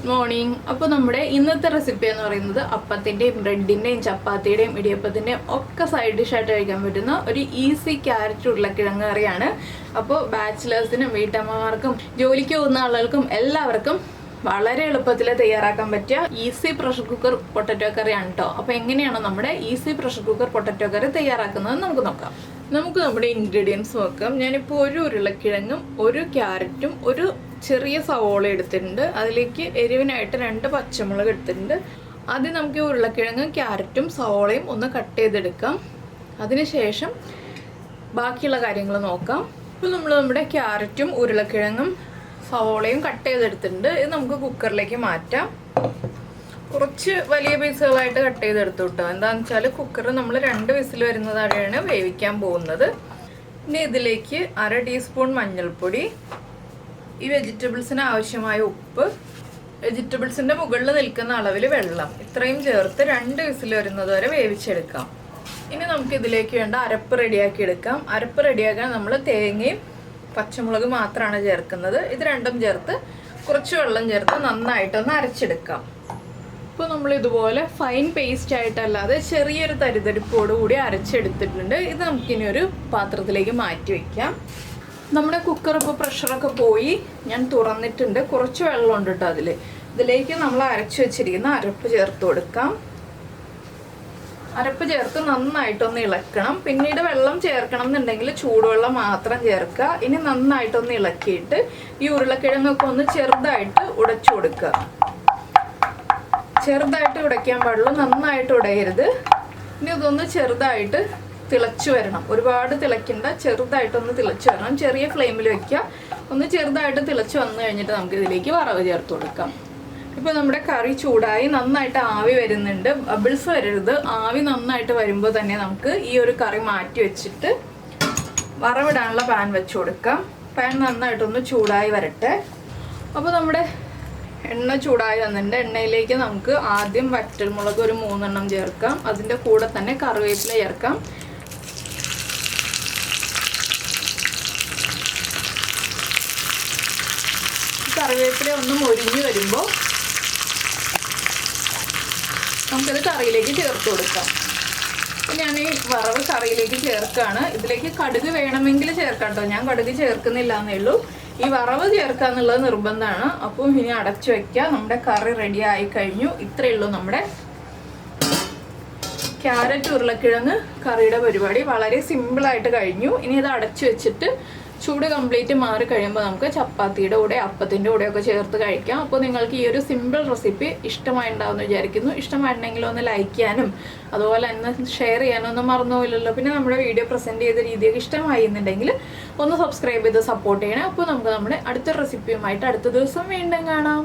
Good morning. അപ്പോൾ നമ്മുടെ ഇന്നത്തെ റെസിപ്പി എന്ന് പറയുന്നത് അപ്പത്തിൻ്റെയും ബ്രെഡിൻ്റെയും ചപ്പാത്തിയുടെയും ഇടിയപ്പത്തിൻ്റെയും ഒക്കെ സൈഡ് ഡിഷായിട്ട് കഴിക്കാൻ പറ്റുന്ന ഒരു ഈസി ക്യാരറ്റ് ഉരുളക്കിഴങ്ങ് കറിയാണ്. അപ്പോൾ ബാച്ചിലേഴ്സിനും വീട്ടമ്മമാർക്കും ജോലിക്ക് പോകുന്ന ആളുകൾക്കും എല്ലാവർക്കും വളരെ എളുപ്പത്തിൽ തയ്യാറാക്കാൻ പറ്റിയ ഈസി പ്രഷർ കുക്കർ പൊട്ടറ്റോ കറിയാണ് കേട്ടോ. അപ്പോൾ എങ്ങനെയാണ് നമ്മുടെ ഈസി പ്രഷർ കുക്കർ പൊട്ടറ്റോ കറി തയ്യാറാക്കുന്നത് നമുക്ക് നോക്കാം. നമുക്ക് നമ്മുടെ ഇൻഗ്രീഡിയൻസ് നോക്കാം. ഞാനിപ്പോൾ ഒരു ഉരുളക്കിഴങ്ങും ഒരു ക്യാരറ്റും ഒരു ചെറിയ സവോള എടുത്തിട്ടുണ്ട്. അതിലേക്ക് എരിവിനായിട്ട് 2 പച്ചമുളക് എടുത്തിട്ടുണ്ട്. ആദ്യം നമുക്ക് ഉരുളക്കിഴങ്ങും ക്യാരറ്റും സവോളയും ഒന്ന് കട്ട് ചെയ്തെടുക്കാം. അതിനുശേഷം ബാക്കിയുള്ള കാര്യങ്ങൾ നോക്കാം. ഇപ്പോൾ നമ്മൾ നമ്മുടെ ക്യാരറ്റും ഉരുളക്കിഴങ്ങും സവോളയും കട്ട് ചെയ്തെടുത്തിട്ടുണ്ട്. ഇത് നമുക്ക് കുക്കറിലേക്ക് മാറ്റാം. കുറച്ച് വലിയ പീസുകളായിട്ട് കട്ട് ചെയ്തെടുത്തു കേട്ടോ. എന്താണെന്ന് വെച്ചാൽ കുക്കർ നമ്മൾ 2 വിസിൽ വരുന്നതാണ് വേവിക്കാൻ പോകുന്നത്. ഇനി ഇതിലേക്ക് 1/2 ടീസ്പൂൺ മഞ്ഞൾപ്പൊടി, ഈ വെജിറ്റബിൾസിന് ആവശ്യമായ ഉപ്പ്, വെജിറ്റബിൾസിൻ്റെ മുകളിൽ നിൽക്കുന്ന അളവിൽ വെള്ളം, ഇത്രയും ചേർത്ത് 2 വിസിൽ വരുന്നത് വരെ വേവിച്ചെടുക്കാം. ഇനി നമുക്ക് ഇതിലേക്ക് വേണ്ട അരപ്പ് റെഡിയാക്കി എടുക്കാം. അരപ്പ് റെഡിയാക്കാൻ നമ്മൾ തേങ്ങയും പച്ചമുളക് മാത്രമാണ് ചേർക്കുന്നത്. ഇത് രണ്ടും ചേർത്ത് കുറച്ച് വെള്ളം ചേർത്ത് നന്നായിട്ടൊന്ന് അരച്ചെടുക്കാം. ഇപ്പോൾ നമ്മൾ ഇതുപോലെ ഫൈൻ പേസ്റ്റ് ആയിട്ടല്ലാതെ ചെറിയൊരു തരിതരിപ്പോട് കൂടി അരച്ചെടുത്തിട്ടുണ്ട്. ഇത് നമുക്കിനി ഒരു പാത്രത്തിലേക്ക് മാറ്റി വയ്ക്കാം. നമ്മുടെ കുക്കർ ഇപ്പോൾ പ്രഷറൊക്കെ പോയി ഞാൻ തുറന്നിട്ടുണ്ട്. കുറച്ച് വെള്ളമുണ്ട് കേട്ടോ അതിൽ. ഇതിലേക്ക് നമ്മൾ അരച്ച് വെച്ചിരിക്കുന്ന അരപ്പ് ചേർത്ത് കൊടുക്കാം. അരപ്പ് ചേർത്ത് നന്നായിട്ടൊന്ന് ഇളക്കണം. പിന്നീട് വെള്ളം ചേർക്കണം എന്നുണ്ടെങ്കിൽ ചൂടുവെള്ളം മാത്രം ചേർക്കുക. ഇനി നന്നായിട്ടൊന്ന് ഇളക്കിയിട്ട് ഈ ഉരുളക്കിഴങ്ങൊക്കെ ഒന്ന് ചെറുതായിട്ട് ഉടച്ചു കൊടുക്കുക. ചെറുതായിട്ട് ഉടയ്ക്കാൻ പാടുള്ളൂ, നന്നായിട്ട് ഉടയരുത്. ഇനി ഇതൊന്ന് ചെറുതായിട്ട് തിളച്ചു വരണം. ഒരുപാട് തിളയ്ക്കണ്ട, ചെറുതായിട്ടൊന്ന് തിളച്ചു വരണം. ചെറിയ ഫ്ലെയിമിൽ വെക്കുക. ഒന്ന് ചെറുതായിട്ട് തിളച്ച് വന്നു കഴിഞ്ഞിട്ട് നമുക്ക് ഇതിലേക്ക് വറവ് ചേർത്ത് കൊടുക്കാം. ഇപ്പോൾ നമ്മുടെ കറി ചൂടായി നന്നായിട്ട് ആവി വരുന്നുണ്ട്. ബബിൾസ് വരരുത്. ആവി നന്നായിട്ട് വരുമ്പോൾ തന്നെ നമുക്ക് ഈ ഒരു കറി മാറ്റി വെച്ചിട്ട് വറവിടാനുള്ള പാൻ വെച്ച് കൊടുക്കാം. പാൻ നന്നായിട്ടൊന്ന് ചൂടായി വരട്ടെ. അപ്പോൾ നമ്മുടെ എണ്ണ ചൂടായി വന്നിട്ടുണ്ട്. എണ്ണയിലേക്ക് നമുക്ക് ആദ്യം വറ്റൽമുളക് ഒരു 3 എണ്ണം ചേർക്കാം. അതിൻ്റെ കൂടെ തന്നെ കറിവേപ്പില ചേർക്കാം. കറിവേപ്പില ഒന്ന് മൊരിഞ്ഞ് വരുമ്പോൾ നമുക്കത് കറിയിലേക്ക് ചേർത്ത് കൊടുക്കാം. ഞാൻ ഈ വറവ് കറിയിലേക്ക് ചേർക്കുകയാണ്. ഇതിലേക്ക് കടുക് വേണമെങ്കിൽ ചേർക്കാം കേട്ടോ. ഞാൻ കടുക് ചേർക്കുന്നില്ല എന്നേ ഉള്ളൂ. ഈ വറവ് ചേർക്കുക എന്നുള്ളത് നിർബന്ധമാണ്. അപ്പോൾ ഇനി അടച്ചു വയ്ക്കുക. നമ്മുടെ കറി റെഡി ആയി കഴിഞ്ഞു. ഇത്രയേ ഉള്ളൂ നമ്മുടെ ക്യാരറ്റ് ഉരുളക്കിഴങ്ങ് കറിയുടെ പരിപാടി. വളരെ സിമ്പിളായിട്ട് കഴിഞ്ഞു. ഇനി ഇത് അടച്ചു വെച്ചിട്ട് ചൂട് കംപ്ലീറ്റ് മാറി കഴിയുമ്പോൾ നമുക്ക് ചപ്പാത്തിയുടെ കൂടെ അപ്പത്തിൻ്റെ കൂടെയൊക്കെ ചേർത്ത് കഴിക്കാം. അപ്പോൾ നിങ്ങൾക്ക് ഈ ഒരു സിമ്പിൾ റെസിപ്പി ഇഷ്ടമായിട്ടുണ്ടാവുമെന്ന് വിചാരിക്കുന്നു. ഇഷ്ടമായിട്ടുണ്ടെങ്കിൽ ഒന്ന് ലൈക്ക് ചെയ്യാനും അതുപോലെ തന്നെ ഷെയർ ചെയ്യാനും ഒന്നും മറന്നുപോയില്ലല്ലോ. പിന്നെ നമ്മുടെ വീഡിയോ പ്രസൻറ്റ് ചെയ്ത രീതിയൊക്കെ ഇഷ്ടമായി എന്നുണ്ടെങ്കിൽ ഒന്ന് സബ്സ്ക്രൈബ് ചെയ്ത് സപ്പോർട്ട് ചെയ്യണം. അപ്പോൾ നമുക്ക് നമ്മുടെ അടുത്ത റെസിപ്പിയുമായിട്ട് അടുത്ത ദിവസം വീണ്ടും കാണാം.